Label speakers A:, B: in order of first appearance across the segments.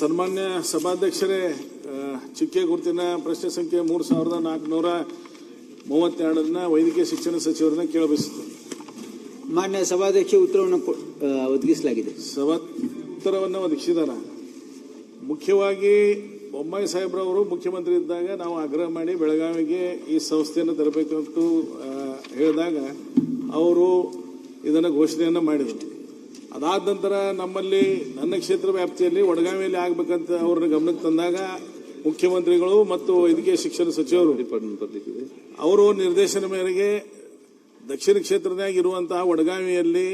A: ಸನ್ಮಾನ್ಯ ಸಭಾಧ್ಯಕ್ಷರೇ, ಚುಕ್ಕೆ ಗುರುತಿನ ಪ್ರಶ್ನೆ ಸಂಖ್ಯೆ 3432 ವೈದ್ಯಕೀಯ ಶಿಕ್ಷಣ ಸಚಿವರನ್ನ ಕೇಳಬಯಸುತ್ತೇನೆ.
B: ಮಾನ್ಯ ಸಭಾಧ್ಯಕ್ಷ ಉತ್ತರವನ್ನು ಒದಗಿಸಲಾಗಿದೆ.
A: ಉತ್ತರವನ್ನು ಒದಗಿಸಿದಾರ. ಮುಖ್ಯವಾಗಿ ಬೊಮ್ಮಾಯಿ ಸಾಹೇಬ್ರವರು ಮುಖ್ಯಮಂತ್ರಿ ಇದ್ದಾಗ ನಾವು ಆಗ್ರಹ ಮಾಡಿ ಬೆಳಗಾವಿಗೆ ಈ ಸಂಸ್ಥೆಯನ್ನು ತರಬೇಕಂತ ಹೇಳಿದಾಗ ಅವರು ಇದನ್ನು ಘೋಷಣೆಯನ್ನು ಮಾಡಿದರು. ಅದಾದ ನಂತರ ನಮ್ಮಲ್ಲಿ ನನ್ನ ಕ್ಷೇತ್ರ ವ್ಯಾಪ್ತಿಯಲ್ಲಿ ವಡಗಾವಿಯಲ್ಲಿ ಆಗಬೇಕಂತ ಅವ್ರನ್ನ ಗಮನಕ್ಕೆ ತಂದಾಗ ಮುಖ್ಯಮಂತ್ರಿಗಳು ಮತ್ತು ವೈದ್ಯಕೀಯ ಶಿಕ್ಷಣ ಸಚಿವರು ಅವರು ನಿರ್ದೇಶನ ಮೇರೆಗೆ ದಕ್ಷಿಣ ಕ್ಷೇತ್ರದಾಗ ಇರುವಂತಹ ವಡಗಾವಿಯಲ್ಲಿ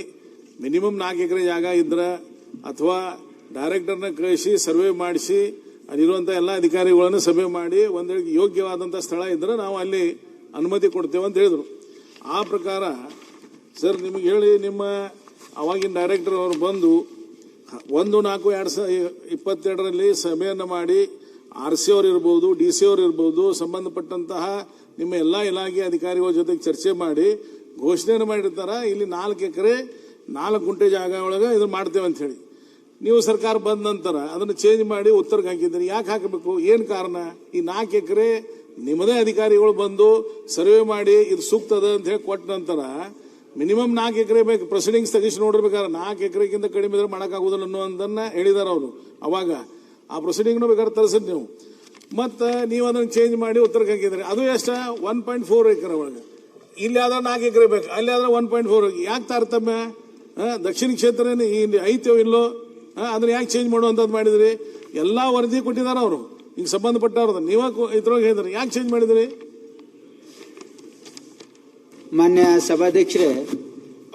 A: ಮಿನಿಮಮ್ 4 ಎಕರೆ ಜಾಗ ಇದ್ರೆ ಅಥವಾ ಡೈರೆಕ್ಟರ್ನ ಕಳಿಸಿ ಸರ್ವೆ ಮಾಡಿಸಿ ಅಲ್ಲಿರುವಂತಹ ಎಲ್ಲ ಅಧಿಕಾರಿಗಳನ್ನು ಸಭೆ ಮಾಡಿ ಒಂದು ಯೋಗ್ಯವಾದಂತಹ ಸ್ಥಳ ಇದ್ರೆ ನಾವು ಅಲ್ಲಿ ಅನುಮತಿ ಕೊಡ್ತೇವೆ ಅಂತ ಹೇಳಿದ್ರು. ಆ ಪ್ರಕಾರ ಸರ್ ನಿಮಗೆ ಹೇಳಿ ನಿಮ್ಮ ಅವಾಗಿನ ಡೈರೆಕ್ಟರ್ ಅವರು ಬಂದು 1/4/2022 ಸಭೆಯನ್ನು ಮಾಡಿ RC ಅವರು ಇರ್ಬೋದು, DC ಅವರು ಇರ್ಬೋದು, ಸಂಬಂಧಪಟ್ಟಂತಹ ನಿಮ್ಮ ಎಲ್ಲ ಇಲಾಖೆ ಅಧಿಕಾರಿಗಳ ಜೊತೆಗೆ ಚರ್ಚೆ ಮಾಡಿ ಘೋಷಣೆಯನ್ನು ಮಾಡಿರ್ತಾರ. ಇಲ್ಲಿ 4 ಎಕರೆ 4 ಗುಂಟೆ ಜಾಗ ಒಳಗೆ ಇದನ್ನು ಮಾಡ್ತೇವೆ ಅಂತ ಹೇಳಿ ನೀವು ಸರ್ಕಾರ ಬಂದ ನಂತರ ಅದನ್ನು ಚೇಂಜ್ ಮಾಡಿ ಉತ್ತರಕ್ಕೆ ಹಾಕಿದ್ದೀರಿ. ಯಾಕೆ ಹಾಕಬೇಕು? ಏನು ಕಾರಣ? ಈ 4 ಎಕರೆ ನಿಮ್ಮದೇ ಅಧಿಕಾರಿಗಳು ಬಂದು ಸರ್ವೆ ಮಾಡಿ ಇದು ಸೂಕ್ತದ ಅಂತ ಹೇಳಿ ಕೊಟ್ಟ ನಂತರ ಮಿನಿಮಮ್ 4 ಎಕರೆ ಬೇಕು. ಪ್ರೊಸೀಡಿಂಗ್ಸ್ ತೆಗಿಸಿ ನೋಡಿರ್ಬೇಕಾದ್ರೆ 4 ಎಕರೆಗಿಂತ ಕಡಿಮೆ ಇದ್ರೆ ಮಾಡೋಕ್ಕಾಗೋದಿಲ್ಲ ಅನ್ನೋದನ್ನ ಹೇಳಿದಾರೆ ಅವರು. ಅವಾಗ ಆ ಪ್ರೊಸೀಡಿಂಗ್ನು ಬೇಕಾದ್ರೆ ತರಿಸಿದ್ ನೀವು ಮತ್ತೆ ನೀವು ಅದನ್ನು ಚೇಂಜ್ ಮಾಡಿ ಉತ್ತರಕ್ಕೆ ಹಾಕಿದ್ರಿ. ಅದು ಎಷ್ಟ 1.4 ಎಕರೆ ಒಳಗೆ. ಇಲ್ಲಿ ಆದ್ರೆ 4 ಎಕರೆ ಬೇಕು, ಅಲ್ಲಿ ಆದ್ರೆ 1.4. ಯಾಕೆ ತಾರತಮ್ಯ? ದಕ್ಷಿಣ ಕ್ಷೇತ್ರ ಇಲ್ಲಿ ಐತೋ ಇಲ್ಲೋ ಅದನ್ನ ಯಾಕೆ ಚೇಂಜ್ ಮಾಡುವಂತದ್ದು ಮಾಡಿದ್ರಿ? ಎಲ್ಲಾ ವರದಿ ಕೊಟ್ಟಿದಾರ ಅವರು, ಈಗ ಸಂಬಂಧಪಟ್ಟವ್ರದ. ನೀವ ಇದ್ರೊಳಗೆ ಹೇಳಿದ್ರಿ, ಯಾಕೆ ಚೇಂಜ್ ಮಾಡಿದ್ರಿ?
B: ಮಾನ್ಯ ಸಭಾಧ್ಯಕ್ಷರೇ,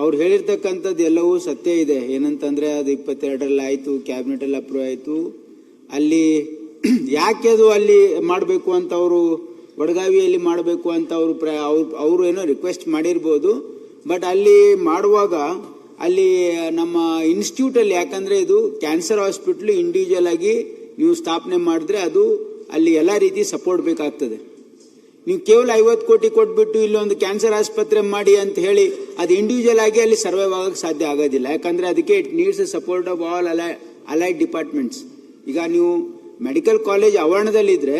B: ಅವ್ರು ಹೇಳಿರ್ತಕ್ಕಂಥದ್ದು ಎಲ್ಲವೂ ಸತ್ಯ ಇದೆ. ಏನಂತಂದ್ರೆ ಅದು 22ರಲ್ಲಿ ಆಯ್ತು, ಕ್ಯಾಬಿನೆಟ್ ಅಲ್ಲಿ ಅಪ್ರೂವ್ ಆಯ್ತು. ಅಲ್ಲಿ ಯಾಕೆ ಅದು ಅಲ್ಲಿ ಮಾಡಬೇಕು ಅಂತ ಅವರು ವಡಗಾವಿಯಲ್ಲಿ ಮಾಡಬೇಕು ಅಂತ ಅವರು ಏನೋ ರಿಕ್ವೆಸ್ಟ್ ಮಾಡಿರ್ಬೋದು. ಬಟ್ ಅಲ್ಲಿ ಮಾಡುವಾಗ ಅಲ್ಲಿ ನಮ್ಮ ಇನ್ಸ್ಟಿಟ್ಯೂಟ್ ಅಲ್ಲಿ, ಯಾಕಂದ್ರೆ ಇದು ಕ್ಯಾನ್ಸರ್ ಹಾಸ್ಪಿಟಲ್ ಇಂಡಿವಿಜುವಲ್ ಆಗಿ ನೀವು ಸ್ಥಾಪನೆ ಮಾಡಿದ್ರೆ ಅದು ಅಲ್ಲಿ ಎಲ್ಲ ರೀತಿ ಸಪೋರ್ಟ್ ಬೇಕಾಗ್ತದೆ. ನೀವು ಕೇವಲ 50 ಕೋಟಿ ಕೊಟ್ಬಿಟ್ಟು ಇಲ್ಲೊಂದು ಕ್ಯಾನ್ಸರ್ ಆಸ್ಪತ್ರೆ ಮಾಡಿ ಅಂತ ಹೇಳಿ ಅದು ಇಂಡಿವಿಜುವಲ್ ಆಗಿ ಅಲ್ಲಿ ಸರ್ವೈವ್ ಆಗಕ್ಕೆ ಸಾಧ್ಯ ಆಗೋದಿಲ್ಲ. ಯಾಕಂದ್ರೆ ಅದಕ್ಕೆ it needs the support of all allied departments. ಈಗ ನೀವು ಮೆಡಿಕಲ್ ಕಾಲೇಜ್ ಆವರಣದಲ್ಲಿದ್ರೆ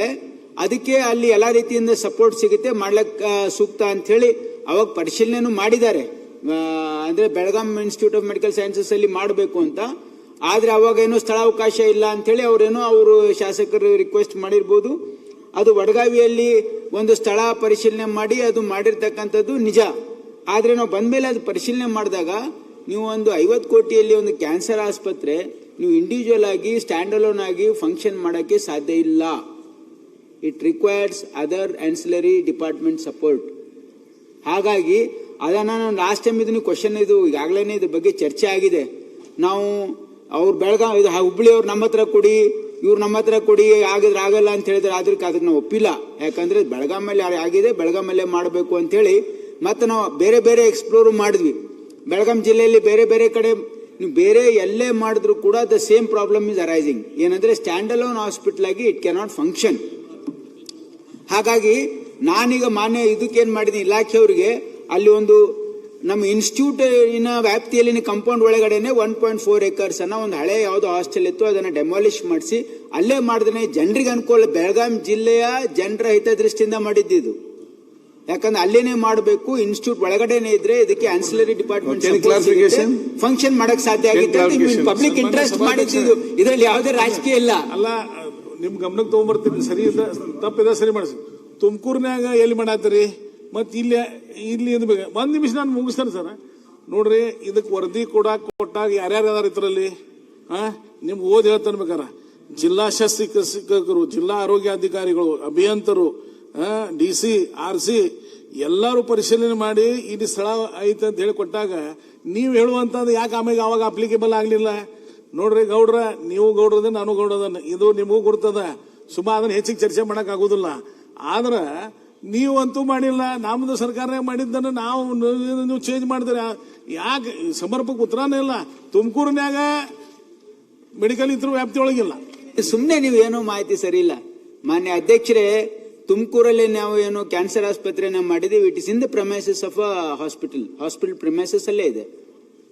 B: ಅದಕ್ಕೆ ಅಲ್ಲಿ ಎಲ್ಲ ರೀತಿಯಿಂದ ಸಪೋರ್ಟ್ ಸಿಗುತ್ತೆ, ಮಾಡ್ಲಿಕ್ಕೆ ಸೂಕ್ತ ಅಂತ ಹೇಳಿ ಅವಾಗ ಪರಿಶೀಲನೆ ಮಾಡಿದ್ದಾರೆ. ಅಂದ್ರೆ Belgaum institute of medical sciences ಅಲ್ಲಿ ಮಾಡಬೇಕು ಅಂತ. ಆದ್ರೆ ಅವಾಗ ಏನೋ ಸ್ಥಳಾವಕಾಶ ಇಲ್ಲ ಅಂತ ಹೇಳಿ ಅವರು ಶಾಸಕರು ರಿಕ್ವೆಸ್ಟ್ ಮಾಡಿರ್ಬೋದು. ಅದು ವಡಗಾವಿಯಲ್ಲಿ ಒಂದು ಸ್ಥಳ ಪರಿಶೀಲನೆ ಮಾಡಿ ಅದು ಮಾಡಿರ್ತಕ್ಕಂಥದ್ದು ನಿಜ. ಆದ್ರೆ ನಾವು ಬಂದ್ಮೇಲೆ ಅದು ಪರಿಶೀಲನೆ ಮಾಡಿದಾಗ ನೀವು ಒಂದು 50 ಕೋಟಿಯಲ್ಲಿ ಒಂದು ಕ್ಯಾನ್ಸರ್ ಆಸ್ಪತ್ರೆ ನೀವು ಇಂಡಿವಿಜುವಲ್ ಆಗಿ ಸ್ಟ್ಯಾಂಡ್ ಅಲೋನ್ ಆಗಿ ಫಂಕ್ಷನ್ ಮಾಡಕ್ಕೆ ಸಾಧ್ಯ ಇಲ್ಲ. It requires other ancillary department support. ಹಾಗಾಗಿ ಅದನ್ನ ನಾನು ಲಾಸ್ಟ್ ಟೈಮ್ ಇದನ್ನು ಕ್ವಶನ್ ಇದು ಈಗಾಗಲೇ ಇದ್ರ ಬಗ್ಗೆ ಚರ್ಚೆ ಆಗಿದೆ. ನಾವು ಅವ್ರು ಬೆಳಗಾವಿ ಹುಬ್ಳಿ ಅವ್ರು ನಮ್ಮ ಹತ್ರ ಕೊಡಿ, ಇವ್ರು ನಮ್ಮ ಹತ್ರ ಕೊಡಿ, ಆಗಿದ್ರೆ ಆಗಲ್ಲ ಅಂತ ಹೇಳಿದ್ರೆ ಅದಕ್ಕೆ ನಾವು ಒಪ್ಪಿಲ್ಲ. ಯಾಕಂದ್ರೆ ಬೆಳಗಾಮಲ್ಲಿ ಆಗಿದೆ, ಬೆಳಗಾಮಲ್ಲೇ ಮಾಡಬೇಕು ಅಂತ ಹೇಳಿ ಮತ್ತೆ ನಾವು ಬೇರೆ ಬೇರೆ ಎಕ್ಸ್ಪ್ಲೋರ್ ಮಾಡಿದ್ವಿ. ಬೆಳಗಾಂ ಜಿಲ್ಲೆಯಲ್ಲಿ ಬೇರೆ ಬೇರೆ ಕಡೆ ನೀವು ಬೇರೆ ಎಲ್ಲೇ ಮಾಡಿದ್ರು ಕೂಡ the same problem is arising. ಏನಂದ್ರೆ ಸ್ಟ್ಯಾಂಡ್ ಅಲೋನ್ ಹಾಸ್ಪಿಟಲ್ ಆಗಿ ಇಟ್ ಕ್ಯಾನಾಟ್ ಫಂಕ್ಷನ್. ಹಾಗಾಗಿ ನಾನೀಗ ಮಾನ್ಯ ಇದಕ್ಕೇನ್ ಮಾಡಿದ್ದೀನಿ, ಇಲಾಖೆಯವರಿಗೆ ಅಲ್ಲಿ ಒಂದು ನಮ್ಮ ಇನ್ಸ್ಟಿಟ್ಯೂಟಿನ ವ್ಯಾಪ್ತಿಯಲ್ಲಿ ಕಾಂಪೌಂಡ್ ಒಳಗಡೆನೆ 1.4 ಎಕರ್ಸ್ ಅನ್ನ ಒಂದು ಹಳೆ ಯಾವುದೋ ಹಾಸ್ಟೆಲ್ ಇತ್ತು ಅದನ್ನ ಡೆಮಾಲಿಷ್ ಮಾಡಿಸಿ ಅಲ್ಲೇ ಮಾಡಿದ್ರೆ ಜನರಿಗೆ ಅನುಕೂಲ. ಬೆಳಗಾಂ ಜಿಲ್ಲೆಯ ಜನರ ಹಿತದೃಷ್ಟಿಯಿಂದ ಮಾಡಿದ್ದು. ಯಾಕಂದ್ರೆ ಅಲ್ಲೇನೆ ಮಾಡಬೇಕು, ಇನ್ಸ್ಟಿಟ್ಯೂಟ್ ಒಳಗಡೆನೆ ಇದ್ರೆ ಇದಕ್ಕೆ ಆನ್ಸಿಲರಿ ಡಿಪಾರ್ಟ್ಮೆಂಟ್ ಫಂಕ್ಷನ್ ಮಾಡಕ್ ಸಾಧ್ಯ ಆಗಿದೆ. ಪಬ್ಲಿಕ್ ಇಂಟ್ರೆಸ್ಟ್ ಮಾಡಿದ್ದು, ಇದರಲ್ಲಿ ಯಾವುದೇ ರಾಜಕೀಯ ಇಲ್ಲ.
A: ಅಲ್ಲ, ನಿಮ್ ಗಮನಕ್ಕೆ ತಗೊಂಡ್ಬರ್ತೀನಿ. ಸರಿ ತಪ್ಪಿದ ಸರಿ ಮಾಡಿಸಿ. ತುಮಕೂರಿನಾಗ ಎಲ್ಲಿ ಮಾಡಾತ್ರಿ? ಮತ್ ಇಲ್ಲಿ ಒಂದ್ ನಿಮಿಷ ನಾನು ಮುಗಿಸ್ತೇನೆ ಸರ್. ನೋಡ್ರಿ, ಇದಕ್ಕೆ ವರದಿ ಕೊಟ್ಟಾಗ ಯಾರ್ಯಾರು ಅದಾರ ಇದ್ರಲ್ಲಿ ನಿಮ್ಗೆ ಓದಿ ಹೇಳ್ತಾನೆ ಬೇಕಾರ. ಜಿಲ್ಲಾ ಶಸ್ತ್ರಚಿಕಿತ್ಸಕರು, ಜಿಲ್ಲಾ ಆರೋಗ್ಯಾಧಿಕಾರಿಗಳು, ಅಭಿಯಂತರು, DC, RC ಎಲ್ಲರೂ ಪರಿಶೀಲನೆ ಮಾಡಿ ಇಲ್ಲಿ ಸ್ಥಳ ಐತೆ ಅಂತ ಹೇಳಿ ಕೊಟ್ಟಾಗ ನೀವು ಹೇಳುವಂತದ್ದು ಯಾಕೆ ಆಮೇಲೆ ಅವಾಗ ಅಪ್ಲಿಕೇಬಲ್ ಆಗ್ಲಿಲ್ಲ? ನೋಡ್ರಿ ಗೌಡ್ರ, ನೀವು ಗೌಡ್ರದ, ನಾನು ಗೌಡ್ರದನ್ನ, ಇದು ನಿಮಗೂ ಗುರ್ತದ. ಸುಮಾರು ಅದನ್ನ ಹೆಚ್ಚಿಗೆ ಚರ್ಚೆ ಮಾಡಕ್ ಆಗುದಿಲ್ಲ. ಆದ್ರ ನೀವಂತೂ ಮಾಡಿಲ್ಲ, ನಮ್ದು ಸರ್ಕಾರ ಮಾಡಿದ್ದನ್ನು ನೀವು ಚೇಂಜ್ ಮಾಡಿದ್ರೆ ಯಾಕೆ? ಸಮರ್ಪಕ ಉತ್ತರನೇ ಇಲ್ಲ. ತುಮಕೂರಿನಾಗ ಮೆಡಿಕಲ್ ಇದ್ರು ವ್ಯಾಪ್ತಿ ಒಳಗಿಲ್ಲ.
B: ಸುಮ್ನೆ ನೀವು ಏನೋ ಮಾಹಿತಿ ಸರಿ ಇಲ್ಲ. ಮಾನ್ಯ ಅಧ್ಯಕ್ಷರೇ, ತುಮಕೂರಲ್ಲಿ ನಾವು ಏನು ಕ್ಯಾನ್ಸರ್ ಆಸ್ಪತ್ರೆನ ಮಾಡಿದೀವಿ, it is in the premises of hospital premises ಅಲ್ಲೇ ಇದೆ.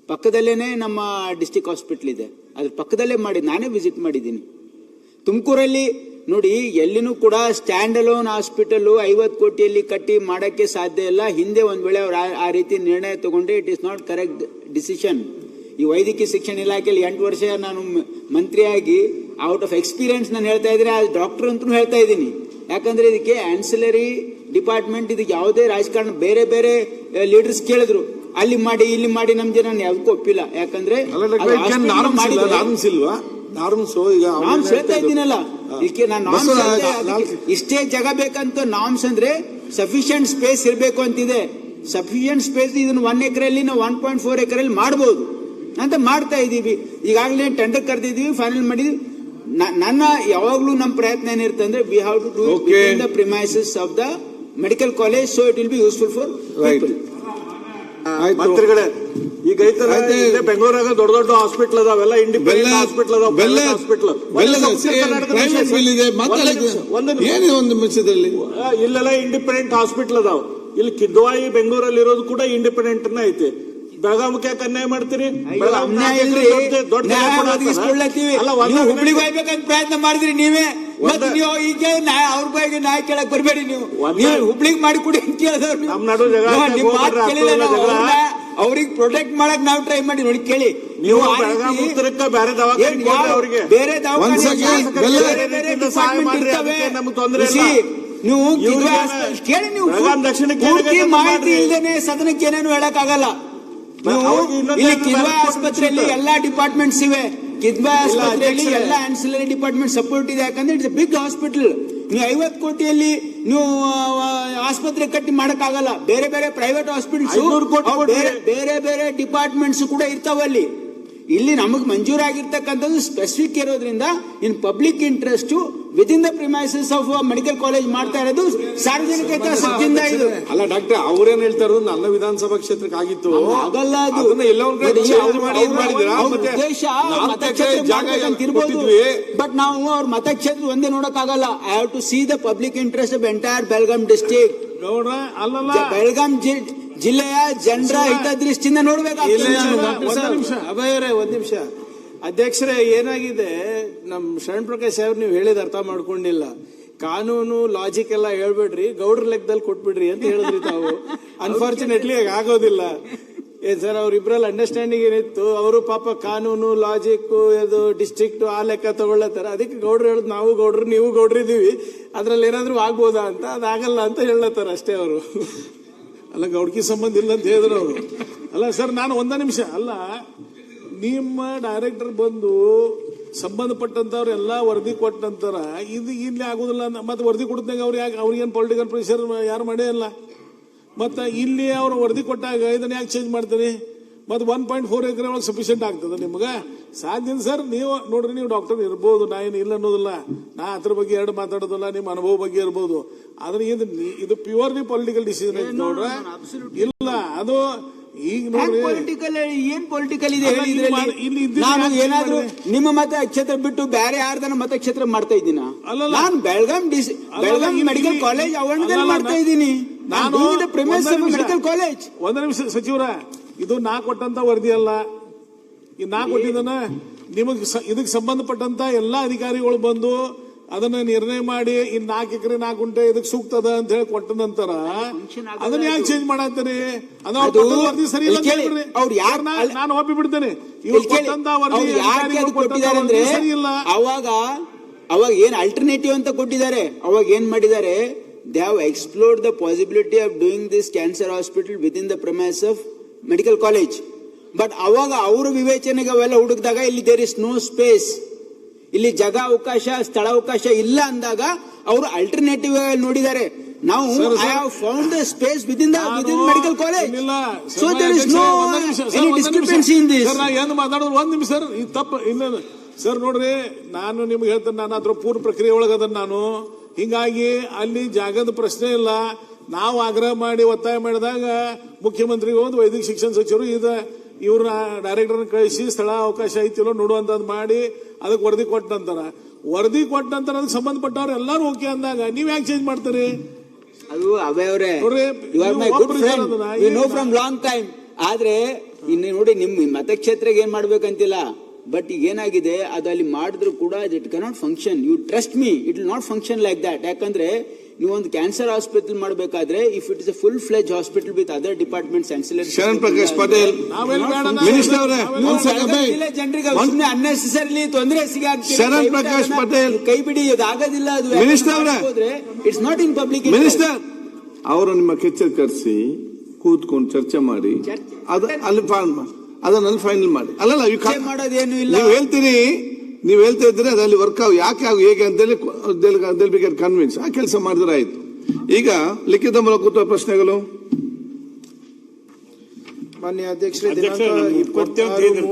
B: ಪಕ್ಕದಲ್ಲೇನೆ ನಮ್ಮ ಡಿಸ್ಟಿಕ್ ಹಾಸ್ಪಿಟಲ್ ಇದೆ, ಅದ್ರ ಪಕ್ಕದಲ್ಲೇ ಮಾಡಿ ನಾನೇ ವಿಸಿಟ್ ಮಾಡಿದ್ದೀನಿ. ತುಮಕೂರಲ್ಲಿ ನೋಡಿ ಎಲ್ಲಿನೂ ಕೂಡ ಸ್ಟ್ಯಾಂಡ್ ಅಲೋನ್ ಹಾಸ್ಪಿಟಲ್ 50 ಕೋಟಿಯಲ್ಲಿ ಕಟ್ಟಿ ಮಾಡಕ್ಕೆ ಸಾಧ್ಯ ಇಲ್ಲ. ಹಿಂದೆ ಒಂದ್ ವೇಳೆ ಅವ್ರು ಆ ರೀತಿ ನಿರ್ಣಯ ತಗೊಂಡ್ರೆ it is not correct decision. ಈ ವೈದ್ಯಕೀಯ ಶಿಕ್ಷಣ ಇಲಾಖೆಯಲ್ಲಿ 8 ವರ್ಷ ನಾನು ಮಂತ್ರಿಯಾಗಿ ಔಟ್ ಆಫ್ ಎಕ್ಸ್ಪೀರಿಯನ್ಸ್ ನಾನು ಹೇಳ್ತಾ ಇದ್ರೆ ಆ ಡಾಕ್ಟರ್ ಅಂತೂ ಹೇಳ್ತಾ ಇದ್ದೀನಿ. ಯಾಕಂದ್ರೆ ಇದಕ್ಕೆ ಆನ್ಸಿಲರಿ ಡಿಪಾರ್ಟ್ಮೆಂಟ್ ಇದಕ್ಕೆ ಯಾವುದೇ ರಾಜಕಾರಣ ಬೇರೆ ಬೇರೆ ಲೀಡರ್ಸ್ ಕೇಳಿದ್ರು ಅಲ್ಲಿ ಮಾಡಿ ಇಲ್ಲಿ ಮಾಡಿ ನಮ್ ಜನ ಯಾವ್ದಕ್ಕೂ ಒಪ್ಪಿಲ್ಲ. ಯಾಕಂದ್ರೆ ನಾಮ್ಸ್ ಹೇಳ್ತಾ ಇದ್ದೀನಲ್ಲ, ಇದಕ್ಕೆ ನಾನು ಇಷ್ಟೇ ಜಾಗ ಬೇಕಂತ ನಾಮ್ಸ್ ಅಂದ್ರೆ ಸಫಿಶಿಯಂಟ್ ಸ್ಪೇಸ್ ಇರಬೇಕು ಅಂತಿದೆ. ಸಫಿಶಿಯಂಟ್ ಸ್ಪೇಸ್ ಇದನ್ನ 1 ಎಕರೆಯಲ್ಲಿ ನಾವು 1.4 ಎಕರೆಯಲ್ಲಿ ಮಾಡಬಹುದು ಅಂತ ಮಾಡ್ತಾ ಇದೀವಿ. ಈಗಾಗಲೇ ಟೆಂಡರ್ ಕರೆದಿದ್ದೀವಿ, ಫೈನಲ್ ಮಾಡಿದ್ವಿ. ನನ್ನ ಯಾವಾಗ್ಲೂ ನಮ್ಮ ಪ್ರಯತ್ನ ಏನಿರುತ್ತೆ ಅಂದ್ರೆ we have to do it with the premises of the medical college, so it will be useful for people.
C: ಮಂತ್ರಿಗಳೇ, ಈಗ ಬೆಂಗಳೂರಾಗ ದೊಡ್ಡ ದೊಡ್ಡ ಹಾಸ್ಪಿಟಲ್ ಅದಾವೆಲ್ಲ ಇಂಡಿಪೆಂಡೆಂಟ್ ಹಾಸ್ಪಿಟಲ್ ಅದಾವ, ಹಾಸ್ಪಿಟಲ್
A: ಒಂದು ನಿಮಿಷದಲ್ಲಿ
C: ಇಲ್ಲೆಲ್ಲ ಇಂಡಿಪೆಂಡೆಂಟ್ ಹಾಸ್ಪಿಟಲ್ ಅದಾವ. ಇಲ್ಲಿ ಕಿದ್ವಾಯಿ ಬೆಂಗಳೂರಲ್ಲಿ ಇರೋದು ಕೂಡ ಇಂಡಿಪೆಂಡೆಂಟ್ ಐತಿ. ಬೆಳಗಾಮಕ್ಕೆ ಅನ್ಯಾಯ ಮಾಡ್ತೀರಿ,
B: ಹುಬ್ಳಿಗೆ ಹೋಗ್ಬೇಕಂತ ಪ್ರಯತ್ನ ಮಾಡಿದ್ರಿ ನೀವೇ. ನೀವು ಈಗ ಅವ್ರ ಬಗ್ಗೆ ನಾಯಿ ಕೇಳಕ್ ಬರ್ಬೇಡಿ. ನೀವು ಹುಬ್ಳಿಗೆ ಮಾಡಿ ಕೊಡಿ ಅಂತ ಕೇಳಿದವ್ರು ಅವ್ರಿಗೆ ಪ್ರೊಟೆಕ್ಟ್ ಮಾಡಕ್ ನಾವು ಟ್ರೈ ಮಾಡಿ ನೋಡಿ. ಕೇಳಿ
C: ನೀವು ಉತ್ತರಕ್ಕೆ ಬೇರೆ ದವಾಖಾನೆ
B: ಬೇರೆ
C: ನಮ್ಗೆ ತೊಂದರೆ
B: ನೀವು ಕೇಳಿ. ನೀವು ಮಾಹಿತಿ ಇಲ್ದೇನೆ ಸದನಕ್ಕೆ ಏನೇನು ಹೇಳಕ್ ಆಗಲ್ಲ. ಇಲ್ಲಿ ಕಿದ್ವಾ ಆಸ್ಪತ್ರೆಯಲ್ಲಿ ಎಲ್ಲಾ ಡಿಪಾರ್ಟ್ಮೆಂಟ್ಸ್ ಇವೆ. ಕಿದ್ವಾ ಆಸ್ಪತ್ರೆಯಲ್ಲಿ ಎಲ್ಲಾ ಆನ್ಸಿಲರಿ ಡಿಪಾರ್ಟ್ಮೆಂಟ್ ಸಪೋರ್ಟ್ ಇದೆ. ಯಾಕಂದ್ರೆ ಇಟ್ಸ್ ಬಿಗ್ ಹಾಸ್ಪಿಟಲ್. ನೀವು 50 ಕೋಟಿಯಲ್ಲಿ ನೀವು ಆಸ್ಪತ್ರೆ ಕಟ್ಟಿ ಮಾಡಕ್ಕಾಗಲ್ಲ. ಬೇರೆ ಬೇರೆ ಪ್ರೈವೇಟ್ ಹಾಸ್ಪಿಟಲ್ಸ್ ಬೇರೆ ಬೇರೆ ಡಿಪಾರ್ಟ್ಮೆಂಟ್ಸ್ ಕೂಡ ಇರ್ತಾವಲ್ಲಿ. ಇಲ್ಲಿ ನಮಗ್ ಮಂಜೂರಾಗಿರ್ತಕ್ಕಂಥದ್ದು ಸ್ಪೆಸಿಫಿಕ್ ಇರೋದ್ರಿಂದ in public interest with in the premises of medical college ಮಾಡ್ತಾ ಇರೋದು ಸಾರ್ವಜನಿಕ ಹಿತಾಸಕ್ತಿಯಿಂದ. ಇದು
C: ಅಲ್ಲ ಡಾಕ್ಟರ್, ಅವ್ರೇನ್ ಹೇಳ್ತಾ ಇರೋದು ನನ್ನ ವಿಧಾನಸಭಾ ಕ್ಷೇತ್ರಕ್ಕೆ ಆಗಿತ್ತು,
B: ಆಗಲ್ಲ. ಬಟ್ ನಾವು ಅವ್ರ ಮತಕ್ಷೇತ್ರ ಒಂದೇ ನೋಡಕ್ ಆಗಲ್ಲ. I have to see the public interest of entire Belgaum district. Belgaum ಜಿಲ್ಲೆಯ ಜನರ ಹಿತದೃಷ್ಟಿಯಿಂದ ನೋಡ್ಬೇಕಾಗ್ತದೆ.
D: ಅಭಯವರೇ, ಒಂದ್ ನಿಮಿಷ. ಅಧ್ಯಕ್ಷರೇ, ಏನಾಗಿದೆ, ನಮ್ ಶರಣ್ ಪ್ರಕಾಶ್ ಅವ್ರು ನೀವು ಹೇಳಿದ ಅರ್ಥ ಮಾಡ್ಕೊಂಡಿಲ್ಲ. ಕಾನೂನು ಲಾಜಿಕ್ ಎಲ್ಲ ಹೇಳ್ಬೇಡ್ರಿ, ಗೌಡ್ರ ಲೆಕ್ಕದಲ್ಲಿ ಕೊಟ್ಬಿಡ್ರಿ ಅಂತ ಹೇಳಿದ್ರಿ ತಾವು. ಅನ್ಫಾರ್ಚುನೇಟ್ಲಿ ಆಗೋದಿಲ್ಲ. ಏನ್ ಸರ್, ಅವ್ರಿಬ್ರಲ್ಲಿ ಅಂಡರ್ಸ್ಟ್ಯಾಂಡಿಂಗ್ ಏನಿತ್ತು, ಅವರು ಪಾಪ ಕಾನೂನು ಲಾಜಿಕ್ ಅದು ಡಿಸ್ಟ್ರಿಕ್ಟ್ ಆ ಲೆಕ್ಕ ತಗೊಳ್ಳತ್ತಾರ. ಅದಕ್ಕೆ ಗೌಡ್ರು ಹೇಳುದು ನಾವು ಗೌಡ್ರು ನೀವು ಗೌಡ್ರಿದೀವಿ, ಅದ್ರಲ್ಲಿ ಏನಾದ್ರು ಆಗ್ಬೋದಾ ಅಂತ. ಅದಾಗಲ್ಲ ಅಂತ ಹೇಳತ್ತಾರ ಅಷ್ಟೇ ಅವರು. ಅಲ್ಲ, ಗೌಡ್ಕಿ ಸಂಬಂಧ ಇಲ್ಲ ಅಂತ ಹೇಳಿದ್ರು ಅವರು. ಅಲ್ಲ ಸರ್, ನಾನು ಒಂದೇ ನಿಮಿಷ. ಅಲ್ಲ, ನಿಮ್ಮ ಡೈರೆಕ್ಟರ್ ಬಂದು ಸಂಬಂಧಪಟ್ಟಂತವ್ರು ಎಲ್ಲಾ ವರದಿ ಕೊಟ್ಟ ನಂತರ ಇದು ಇಲ್ಲಿ ಆಗುದಿಲ್ಲ. ಮತ್ತೆ ವರದಿ ಕೊಡ್ದಂಗ ಅವ್ರಿಗೇನು ಪೊಲಿಟಿಕಲ್ ಪ್ರೆಷರ್ ಯಾರು ಮಾಡೇ ಇಲ್ಲ. ಮತ್ತೆ ಇಲ್ಲಿ ಅವ್ರು ವರದಿ ಕೊಟ್ಟಾಗ ಇದನ್ನ ಯಾಕೆ ಚೇಂಜ್ ಮಾಡ್ತೀರಿ? ಮತ್ತೆ 1.4 ಎಕರೆ ಒಳಗೆ ಸಫಿಶಿಯಂಟ್ ಆಗ್ತದೆ ನಿಮ್ಗೆ? ಸಾಧ್ಯ ಸರ್. ನೀವು ನೋಡ್ರಿ, ನೀವು ಡಾಕ್ಟರ್ ಇರ್ಬೋದು, ನಾ ಏನು ಇಲ್ಲ ಅನ್ನೋದಿಲ್ಲ. ನಾ ಅದ್ರ ಬಗ್ಗೆ ಎರಡು ಮಾತಾಡೋದಿಲ್ಲ, ನಿಮ್ಮ ಅನುಭವ ಬಗ್ಗೆ ಇರ್ಬೋದು. ಆದ್ರೆ ಇದು ಪ್ಯೂರ್ಲಿ ಪೊಲಿಟಿಕಲ್ ಡಿಸಿಷನ್ ಐತಿ ನೋಡ್ರ. ಇಲ್ಲ, ಅದು ಈಗ ನೋಡ್ರಿ
B: ಏನ್ ಪೊಲಿಟಿಕಲ್ ಇದೆ ನಾನು ಏನಾದ್ರು ನಿಮ್ಮ ಮತಕ್ಷೇತ್ರ ಬಿಟ್ಟು ಬೇರೆ ಯಾರ್ದನ ಮತಕ್ಷೇತ್ರ ಮಾಡ್ತಾ ಇದ್ದೀನ? ನಾನು ಬೆಳಗಾಂ ಮೆಡಿಕಲ್ ಕಾಲೇಜ್ ಆವರಣದಲ್ಲಿ ಮಾಡ್ತಾ ಇದ್ದೀನಿ. Medical college.
A: ಒಂದ್ ನಿಮಿಷ ಸಚಿವರ, ಇದು ನಾ ಕೊಟ್ಟಂತ ವರದಿ ಅಲ್ಲ. ಈ ನಾ ಕೊಟ್ಟಿದ್ದನ ನಿಮಗ್ ಇದಕ್ಕೆ ಸಂಬಂಧಪಟ್ಟಂತ ಎಲ್ಲಾ ಅಧಿಕಾರಿಗಳು ಬಂದು ಅದನ್ನ ನಿರ್ಣಯ ಮಾಡಿ 4 ಎಕರೆ 4 ಗುಂಟೆ ಇದಕ್ಕೆ ಸೂಕ್ತದ ಅಂತ ಹೇಳಿ ಕೊಟ್ಟ ನಂತರ ಅದನ್ನ ಯಾಕೆ ಚೇಂಜ್ ಮಾಡತ್ತೀರಿ? ವರದಿ ಸರಿ ಇಲ್ಲ
B: ಅವ್ರು ಯಾರು
A: ನಾನು ಒಪ್ಪಿ ಬಿಡ್ತೇನೆ. ಇವ್ರು ಕೊಟ್ಟಂತ ವರದಿ ಸರಿ ಇಲ್ಲ.
B: ಅವಾಗ ಏನ್ ಅಲ್ಟರ್ನೇಟಿವ್ ಅಂತ ಕೊಟ್ಟಿದ್ದಾರೆ. ಅವಾಗ ಏನ್ ಮಾಡಿದ್ದಾರೆ? they have explored the possibility of doing this cancer hospital within the premise of medical college. But ಅವಾಗ ಅವರ ವಿವೇಚನೆಗೆ ಅವೆಲ್ಲ ಹುಡುಕಿದಾಗ ಇಲ್ಲಿ there is no space, ಇಲ್ಲಿ ಜಾಗ ಅವಕಾಶ ಸ್ಥಳ ಅವಕಾಶ ಇಲ್ಲ ಅಂದಾಗ ಅವರು ಅಲ್ಟರ್ನೇಟಿವ್ ನೋಡಿದ್ದಾರೆ. ನಾವು I have found the space within medical college, so there is no any discrepancy in this.
A: ಏನು ಮಾತಾಡೋದು ಒಂದ್ ನಿಮಿಷ ಸರ್, ಇದು ತಪ್ಪು. ಇನ್ನೇನು ಸರ್ ನೋಡ್ರಿ, ನಾನು ನಿಮ್ಗೆ ಹೇಳ್ತೇನೆ, ನಾನು ಅದ್ರ ಪೂರ್ಣ ಪ್ರಕ್ರಿಯೆ ಒಳಗದ ನಾನು. ಹಿಂಗಾಗಿ ಅಲ್ಲಿ ಜಾಗದ ಪ್ರಶ್ನೆ ಇಲ್ಲ. ನಾವು ಆಗ್ರಹ ಮಾಡಿ ಒತ್ತಾಯ ಮಾಡಿದಾಗ ಮುಖ್ಯಮಂತ್ರಿಗೆ ಹೋದ್ ವೈದ್ಯಕೀಯ ಶಿಕ್ಷಣ ಸಚಿವರು ಇವ್ರ ಡೈರೆಕ್ಟರ್ ಕಳಿಸಿ ಸ್ಥಳ ಅವಕಾಶ ಐತಿಲ್ಲೋ ನೋಡುವಂತದ್ ಮಾಡಿ ಅದಕ್ಕೆ ವರದಿ ಕೊಟ್ಟ ನಂತರ ಅದಕ್ಕೆ ಸಂಬಂಧಪಟ್ಟವ್ರು ಎಲ್ಲಾರು ಓಕೆ ಅಂದಾಗ ನೀವ್ ಯಾಕೆ ಚೇಂಜ್ ಮಾಡ್ತೀರಿ?
B: ಅದು ಅವರೇ ಫ್ರಮ್ ಲಾಂಗ್ ಟೈಮ್. ಆದ್ರೆ ಇನ್ನು ನೋಡಿ, ನಿಮ್ ಮತಕ್ಷೇತ್ರಕ್ಕೆ ಏನ್ ಮಾಡ್ಬೇಕಂತಿಲ್ಲ, ಬಟ್ ಈಗ ಏನಾಗಿದೆ ಅದು ಅಲ್ಲಿ ಮಾಡಿದ್ರು ಕೂಡ it cannot function. You trust me, it will not function like that. ಯಾಕಂದ್ರೆ ನೀವು ಒಂದು ಕ್ಯಾನ್ಸರ್ ಹಾಸ್ಪಿಟಲ್ ಮಾಡಬೇಕಾದ್ರೆ if it is a full fledge hospital with other departments ancillary.
C: Sharan Prakash Patil minister ಅವರೇ
B: ಜನರಿಗೆ ಅನ್ನೆಸೆಸರಿಲಿ ತೊಂದರೆ ಸಿಗಾಗ್ತಿದೆ.
C: ಶರಣ್ ಪ್ರಕಾಶ್ ಪಾಟೀಲ್
B: ಕೈ ಬಿಡಿ, ಇದು ಆಗೋದಿಲ್ಲ. ಅದು
C: ಮಿನಿಸ್ಟರ್ ಅವರೇ,
B: it's not in public.
C: Minister ಅವರು ನಿಮ್ಮ ಕೆಚ್ಚರ್ ಕರೆಸಿ ಕೂತ್ಕೊಂಡು ಚರ್ಚೆ ಮಾಡಿ ಅದನ್ನಲ್ಲಿ ಫೈನಲ್ ಮಾಡಿ. ಅಲ್ಲಲ್ಲ
B: ಮಾಡೋದೇನು ಇಲ್ಲ.
C: ನೀವು ಹೇಳ್ತಾ ಇದ್ರೆ ಅದಲ್ಲಿ ವರ್ಕ್ ಯಾಕೆ ಹೇಗೆ ಅಂತೇಳಿ ಕನ್ವಿನ್ಸ್ ಆ ಕೆಲಸ ಮಾಡಿದ್ರೆ ಆಯ್ತು. ಈಗ ಲಿಖಿತ ಮೂಲಕ ಪ್ರಶ್ನೆಗಳು.
D: ಮಾನ್ಯ ಅಧ್ಯಕ್ಷರೇ, ದಿನಾಂಕ 26